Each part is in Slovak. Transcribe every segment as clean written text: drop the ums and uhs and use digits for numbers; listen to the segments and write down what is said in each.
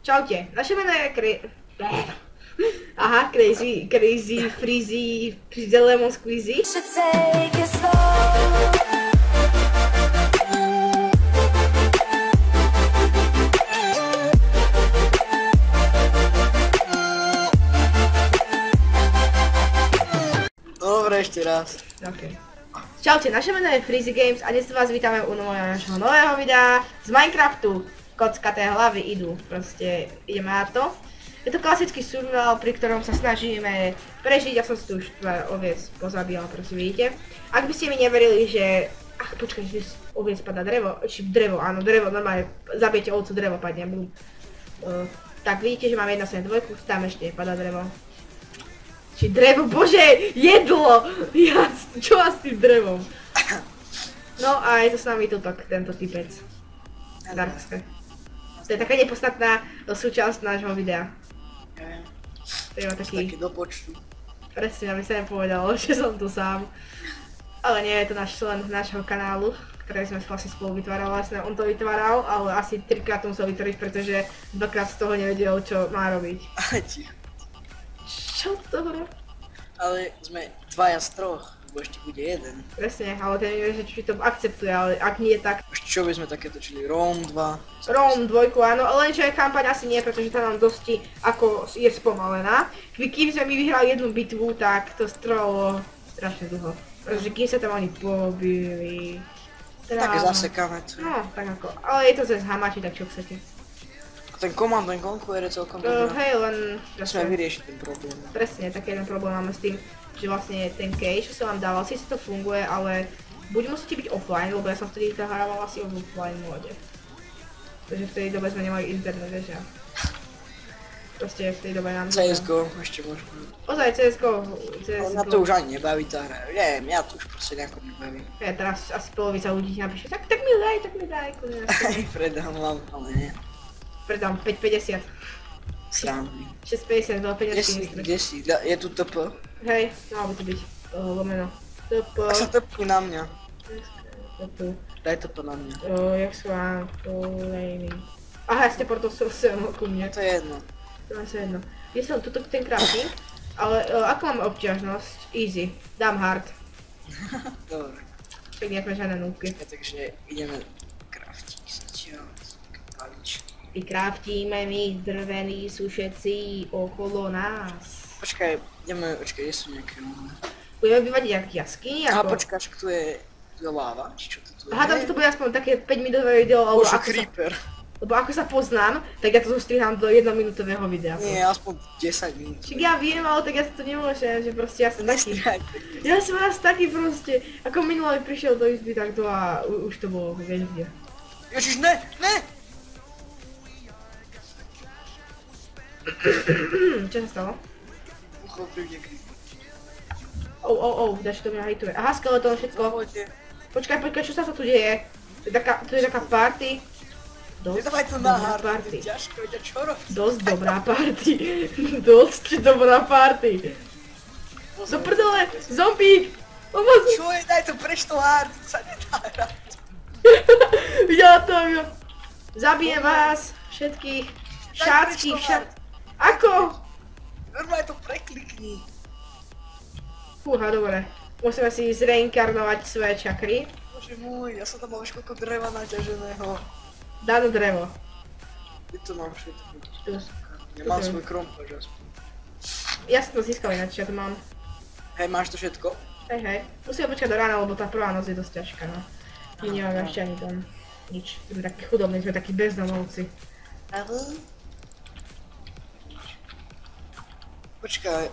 Čaute, naše meno je Crazy, Freezy, Lemon Squeezy. Dobre, ešte raz. Okay. Čaute, naše meno je Freezy Games a dnes vás vítame u našho nového videa z Minecraftu. Kockaté hlavy idú, proste ideme na to. Je to klasický survival, pri ktorom sa snažíme prežiť, ja som si tu už oviec pozabíjala, prosím, vidíte. Ak by ste mi neverili, že... Ach, počkaj, že oviec padá drevo, či drevo, áno, drevo, normálne, zabijete ovcu, drevo padne, bum. Tak vidíte, že mám 1.7.2, tam ešte padá drevo. Či drevo, bože, jedlo! Ja, čo s tým drevom? No a je to s nami tento typec. Darkske. To je taká nepodstatná súčasť nášho videa. To je taký do počtu. Presne, aby sa nepovedalo, že som tu sám. Ale nie, je to náš člen nášho kanálu, ktorý sme vlastne spolu vytvárali, vlastne on to vytváral, ale asi 3-krát to musel vytvoriť, pretože 2-krát z toho nevedel, čo má robiť. Čo to hovorí? Ale sme 2 z 3. Ešte bude jeden. Presne, ale ten nevie, že či to akceptuje, ale ak nie, tak... Čo by sme také točili? Rom 2? Rom 2, áno, lenže kampaň asi nie, pretože tá nám dosti ako je spomalená. Kým sme my vyhrali jednu bitvu, tak to trvalo strašne dlho. Pretože kým sa tam oni pobili... Také zasekáme to. No, tak ako, ale je to cez hamači, tak čo chcete. A ten Command & Conquer je celkom dobrý. Hej, len... Musíme vyriešiť ten problém. Presne, taký jeden problém máme s tým, že vlastne ten cache, čo som vám dával, síce to funguje, ale buď musíte byť offline, lebo ja som vtedy zahrával asi v offline móde. Takže v tej dobe sme nemali internet, vieš ja. Proste v tej dobe nám... CSGO ešte možno. Ozaj CSGO. Na to už ani nebaví tá hra, neviem, ja to už proste nejako nebaví. Ja teraz asi polovica ľudí napíše, tak mi daj, kudne. Predám vám, ale nie. Predám 5.50. Srandný. 6.50, veľa peniazky. Kde si? Je tu TP? Hej, malo by to byť lomeno. TP. Tak sa TP na mňa. TP. Daj TP na mňa. Jak sú vám polejný. Aha, ja ste porto som ku mne. To je jedno. To je jedno. Je som tuto ten crafting, ale ako máme obťažnosť? Easy. Dám hard. Dobre. Tak nejak žiadne núbky. Takže ideme craftiť sa paličky. Vykraftíme my, drvení sú všetci okolo nás. Počkaj, kde sú nejaké... Budeme bývať nejaké jaskyni, ako... Aha, počkaj, tu je láva, či čo to tu je? Aha, tam to bude aspoň také 5-minútové video, alebo ako creeper. Lebo ako sa poznám, tak ja to zostrihám do 1-minútového videa. Nie, aspoň 10 minút. Čiže ja viem, ale tak ja si to nemôžem, že proste ja som taký... Ja som raz taký proste, ako minulý prišiel do izby takto a už to bolo, vieš kde. Ježiš, ne! Čo sa stalo? Uchopil niekde. Dač to mňa hejtuje. Aha, skeleton, všetko. Počkaj, čo sa to tu deje? To je taká party. Nedávaj to na hard, party. ťažko, čo robíš? Dosť dobrá party. Dosť dobrá party. Do prdele, zombík! Čo je, daj to preč to hard, to sa nedá hrať. Ja to viem. Zabijem vás, všetkých. Ako? Normálne to preklikni. Fúha, dobre. Musíme si zreinkarnovať svoje čakry. Bože môj, ja som tam mal už koľko dreva naťaženého. Dá do drevo. Kde to mám všetko? Ja Tu mám to. svoj krompač aspoň. Ja som to získal ináč, ja to mám. Hej, máš to všetko? Hej. Musíme počkať do rána, lebo tá prvá noc je dosť ťažká, no. My nemáme ešte ani tam nič. Sme takí chudobní, sme takí bezdomovci. Počkaj,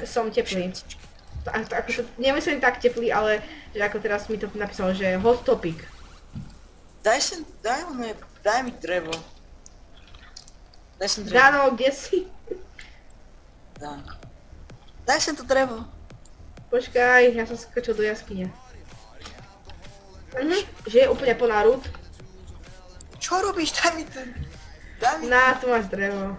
Som teplý. Nemyslím tak teplý, ale že ako teraz mi to napísal, že hot topic. Daj mi drevo. Daj sem drevo. Dano, kde si? Daj sem to drevo. Počkaj, ja som skočil do jaskyne. Že je úplne plná rúd. Čo robíš? Daj mi ten... Na, tu máš drevo.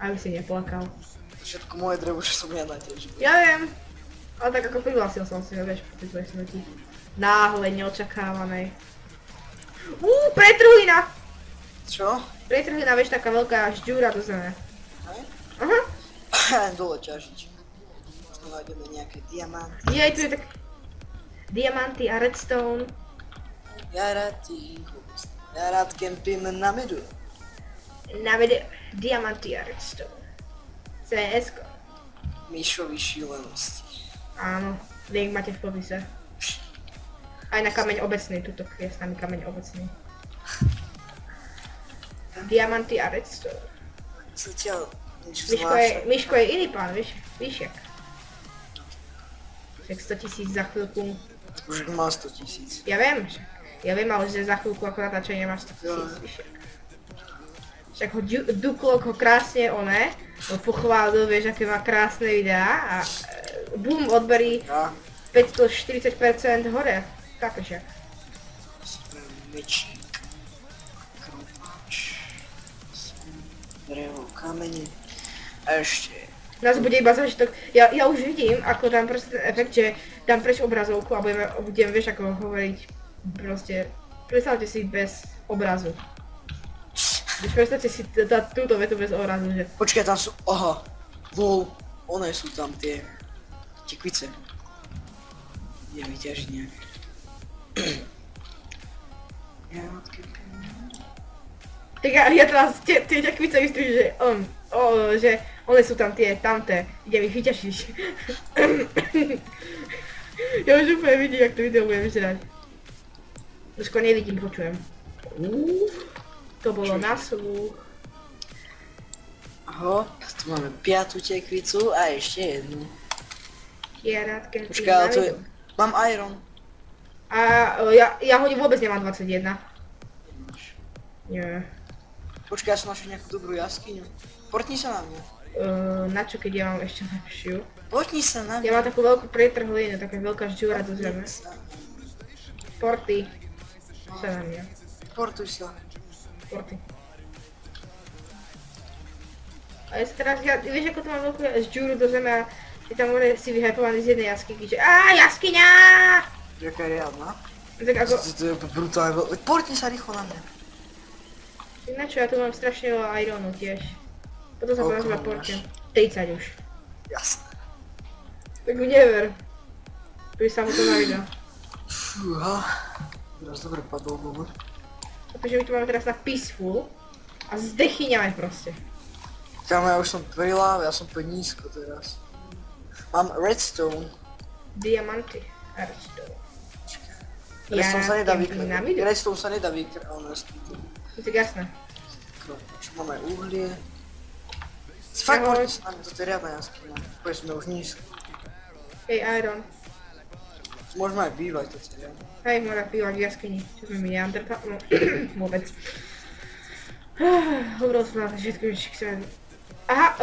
Aby si neplakal. To všetko moje drevo, že som ja naťažil. Ja viem. Ale tak ako prihlásil som si, vieš, po tej tvojej smrti. Náhle, neočakávanej. Petruina! Čo? Pretrhliná, vieš, taká veľká žďúra do zeme. Hej? Aha. Dole ťažiť. Možno nájdeme nejaké diamanty. Jej, tu je tak... Diamanty a redstone. Ja rád kempím na medu. Na vede... Diamanty a redstone. CS-ko. Míšovi šílenosti. Áno, link máte v popise. Aj na kameň obecný, tuto je s nami kameň obecný. Diamanty a redstone. Zatiaľ niečo Miško je iný pán, víš jak. Však 100 000 za chvíľku. Už má 100 000. Ja viem, ale že za chvíľku ako natáčanie máš 100 000, víš jak. Však ho Duklok ho krásne pochválil, vieš, aké má krásne videá a boom, odberí 540% hore. Tak však. Mečík. Kropač. Drevo, kamene. A ešte. Nás bude iba zážitok. Ja už vidím, ako dám proste ten efekt, že dám preč obrazovku a budem, vieš, ako hovoriť proste. Predstavte si bez obrazu. Predstavte si túto vetu bez obrazu, že... Počkaj, tam sú, aha. Lol, one sú tam tie tekvice. Idem vyťažiť nejaké. Tak ja teraz tie tekvice vystrím, že one sú tam tie, tamté, idem ich vyťažiť. Ja už úplne vidím, jak to video bude vyzerať. Skôr nevidím, počujem. To bolo na sluch. Aho, tu máme 5. tekvicu a ešte jednu. Ja rád, keď... Počkaj, ale to je... Mám iron. A ja ho vôbec nemám 21. Nie. Počkaj, ja som našiel nejakú dobrú jaskyňu. Portni sa na mňa. Na čo, keď ja mám ešte lepšiu? Portni sa na mňa. Ja mám takú veľkú pretrhlinu, taká veľká žďúra do zeme. Porty. Sa na mňa. Portuj sa. Porty. A ja teraz, vieš ako to mám veľkú žďúru do zeme a je tam si vyhypovaný z jednej jaskyňky, že jaskyňa! Jaká riadna? Tak ako... To je brutálne veľké. Portni sa rýchlo na mňa. Na čo, ja tu mám strašne veľa ironu tiež. Potom sa poviem, že portnem. 30 už. Jasné. Tak mi never. Tu sa mu to na video. Fúha. Teraz dobre padol bobor. Pretože my tu máme teraz na peaceful a zdechyňame proste. Kámo, ja už som pri láve, ja som úplne nízko teraz. Mám redstone. Diamanty a redstone. Redstone sa nedá vykrať. vykrať. Redstone sa nedá vykrať. To je jasné. Máme uhlie. Fakt, poďme sa na mňa, toto je riadna jaskyňa. Poď sme už nízko. Hej, iron. Môžeme aj bývať, to je riadne. Hej, môžem bývať v jaskyni. Čo sme mi neandrka? No, vôbec. Hovoril som na začiatku, že chceme... Aha,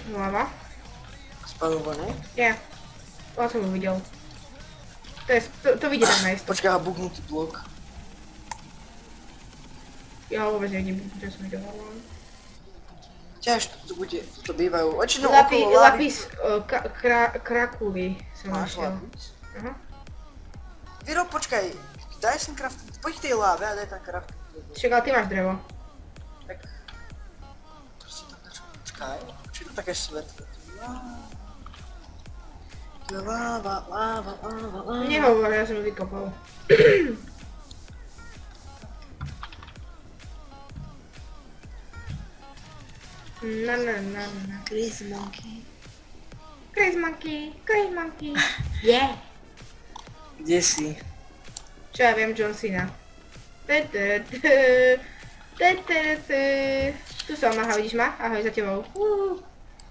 lava. Spadol von, ne? Ja. To som ho videl. To vidie tak najisto. Počkaj, bugnutý blok. Ja ho vôbec nevidím, čo som videl. Ťaž, tu bude, tu bývajú, väčšinou okolo lávy. Lapis krakuly som Máš našiel. lapis? Aha. Vyrob, počkaj, daj sem craft, poď k tej láve a daj tam craft. Však, ale ty máš drevo. Tak, proste tam dačo, počkaj, či to také svetlé. Láva. Nehovor, ja som ho vykopal. Na. Crazy monkey. Crazy monkey. Yeah. Kde si? Čo ja viem, John Cena. Tu som, aha, vidíš ma? Ahoj, za tebou.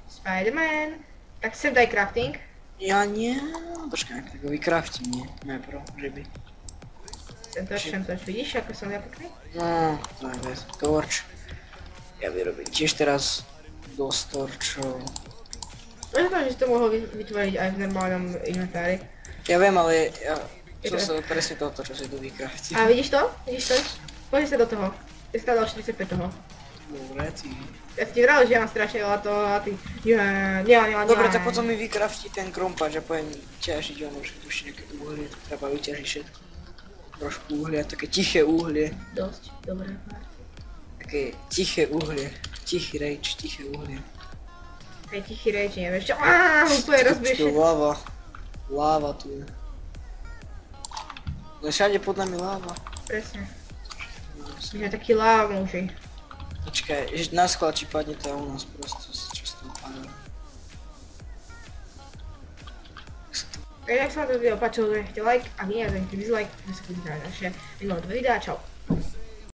Spider-Man. Tak sem daj crafting. Ja nie. Počkaj, tak ho vycraftím, nie? Najprv, že by. Sem toč, vidíš, ako som ja pekný? No, to je vec. Torč. Ja vyrobím tiež teraz dosť torčov. Možno, že si to mohol vytvoriť aj v normálnom inventári. Ja viem, ale ja som sa presne toto, čo si tu vykraftil. A vidíš to? Vidíš to? Pozri sa do toho. Ja si dal 45 toho. Dobre, ty. Ja ti vral, že ja mám strašne veľa toho a ty... Nie. Dobre, tak potom mi vykraftí ten krompač a poviem ťažiť ono, že tu ešte nejaké uhlie, to treba vyťažiť všetko. Trošku uhlia, také tiché uhlie. Dosť, dobré. Také tiché uhlie. Tichý rage, tiché uhlie. Hej, tichý rage, nevieš čo? Úplne rozbiješ. Tu láva. Láva tu je. No všade pod nami láva. Presne. My sme takí lávmuži. Počkaj, že na sklad či padne to u nás prosto, čo z toho padá. Ak sa vám to video páčilo, dajte like, a nie, dajte dislike, že sa kúpite na naše minulé 2 videá, čau.